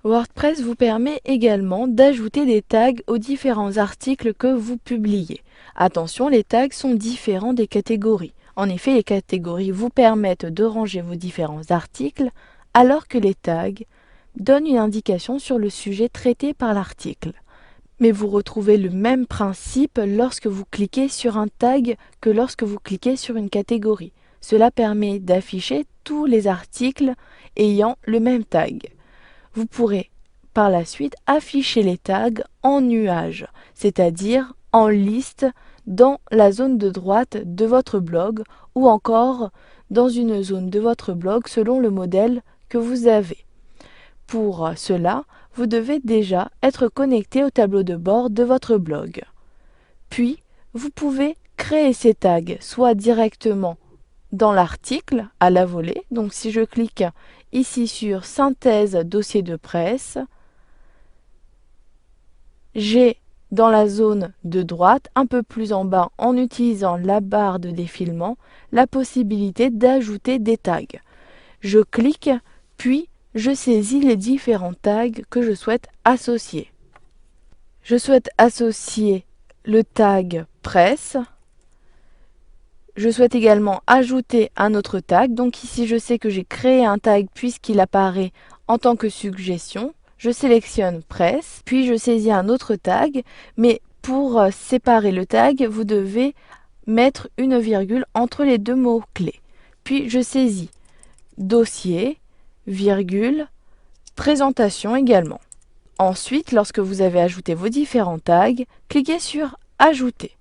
WordPress vous permet également d'ajouter des tags aux différents articles que vous publiez. Attention, les tags sont différents des catégories. En effet, les catégories vous permettent de ranger vos différents articles, alors que les tags donnent une indication sur le sujet traité par l'article. Mais vous retrouvez le même principe lorsque vous cliquez sur un tag que lorsque vous cliquez sur une catégorie. Cela permet d'afficher tous les articles ayant le même tag. Vous pourrez par la suite afficher les tags en nuage, c'est-à-dire en liste dans la zone de droite de votre blog ou encore dans une zone de votre blog selon le modèle que vous avez. Pour cela, vous devez déjà être connecté au tableau de bord de votre blog. Puis, vous pouvez créer ces tags soit directement dans l'article à la volée. Donc si je clique ici sur synthèse dossier de presse, j'ai dans la zone de droite, un peu plus en bas, en utilisant la barre de défilement, la possibilité d'ajouter des tags. Je clique, puis je saisis les différents tags que je souhaite associer. Je souhaite associer le tag presse. Je souhaite également ajouter un autre tag. Donc ici, je sais que j'ai créé un tag puisqu'il apparaît en tant que suggestion. Je sélectionne presse, puis je saisis un autre tag. Mais pour séparer le tag, vous devez mettre une virgule entre les deux mots-clés. Puis je saisis dossier, virgule, présentation également. Ensuite, lorsque vous avez ajouté vos différents tags, cliquez sur Ajouter.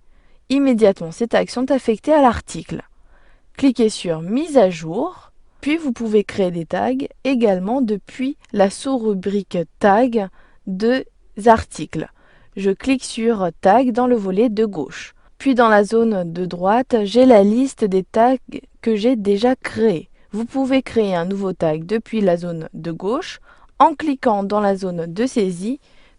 Immédiatement, ces tags sont affectés à l'article. Cliquez sur Mise à jour, puis vous pouvez créer des tags également depuis la sous-rubrique Tag des articles. Je clique sur Tag dans le volet de gauche. Puis dans la zone de droite, j'ai la liste des tags que j'ai déjà créés. Vous pouvez créer un nouveau tag depuis la zone de gauche en cliquant dans la zone de saisie,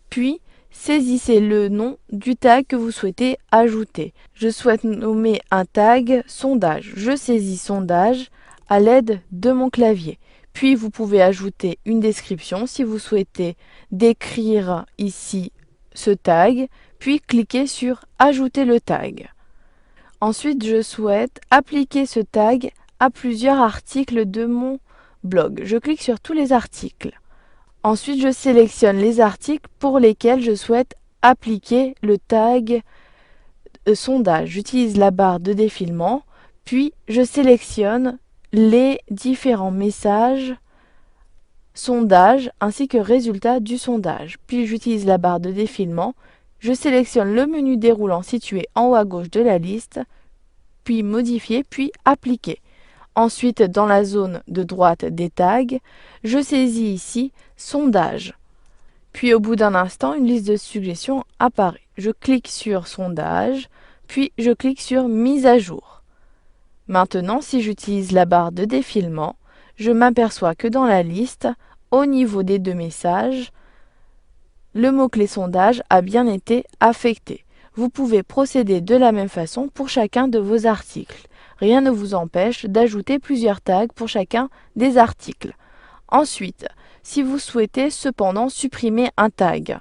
puis saisissez le nom du tag que vous souhaitez ajouter. Je souhaite nommer un tag sondage. Je saisis sondage à l'aide de mon clavier. Puis vous pouvez ajouter une description si vous souhaitez décrire ici ce tag, puis cliquez sur Ajouter le tag. Ensuite, je souhaite appliquer ce tag à plusieurs articles de mon blog. Je clique sur tous les articles. Ensuite, je sélectionne les articles pour lesquels je souhaite appliquer le tag sondage. J'utilise la barre de défilement, puis je sélectionne les différents messages sondage ainsi que résultat du sondage. Puis j'utilise la barre de défilement, je sélectionne le menu déroulant situé en haut à gauche de la liste, puis modifier, puis appliquer. Ensuite, dans la zone de droite des tags, je saisis ici sondage. Puis au bout d'un instant, une liste de suggestions apparaît. Je clique sur sondage, puis je clique sur mise à jour. Maintenant, si j'utilise la barre de défilement, je m'aperçois que dans la liste, au niveau des deux messages, le mot-clé sondage a bien été affecté. Vous pouvez procéder de la même façon pour chacun de vos articles. Rien ne vous empêche d'ajouter plusieurs tags pour chacun des articles. Ensuite, si vous souhaitez cependant supprimer un tag,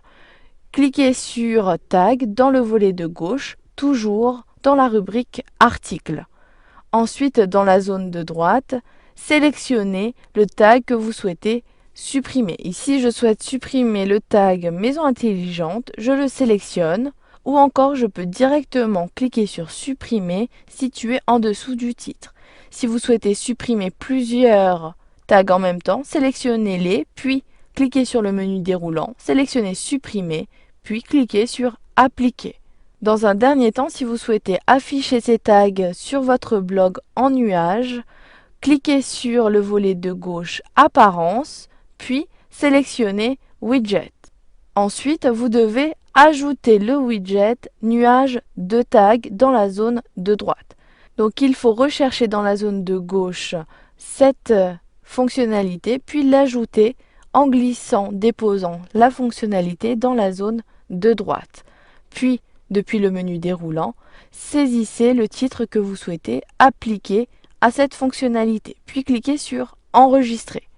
cliquez sur Tag dans le volet de gauche, toujours dans la rubrique Articles. Ensuite, dans la zone de droite, sélectionnez le tag que vous souhaitez supprimer. Ici, je souhaite supprimer le tag Maison intelligente, je le sélectionne. Ou encore, je peux directement cliquer sur Supprimer situé en dessous du titre. Si vous souhaitez supprimer plusieurs tags en même temps, sélectionnez-les, puis cliquez sur le menu déroulant, sélectionnez Supprimer, puis cliquez sur Appliquer. Dans un dernier temps, si vous souhaitez afficher ces tags sur votre blog en nuage, cliquez sur le volet de gauche Apparence, puis sélectionnez Widget. Ensuite, vous devez ajouter le widget nuage de tag dans la zone de droite. Donc il faut rechercher dans la zone de gauche cette fonctionnalité, puis l'ajouter en glissant, déposant la fonctionnalité dans la zone de droite. Puis, depuis le menu déroulant, saisissez le titre que vous souhaitez appliquer à cette fonctionnalité, puis cliquez sur Enregistrer.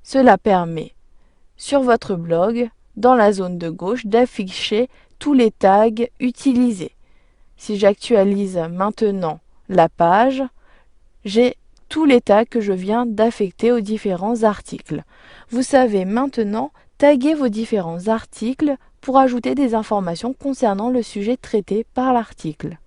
Cela permet sur votre blog, dans la zone de gauche, d'afficher tous les tags utilisés. Si j'actualise maintenant la page, j'ai tous les tags que je viens d'affecter aux différents articles. Vous savez maintenant taguer vos différents articles pour ajouter des informations concernant le sujet traité par l'article.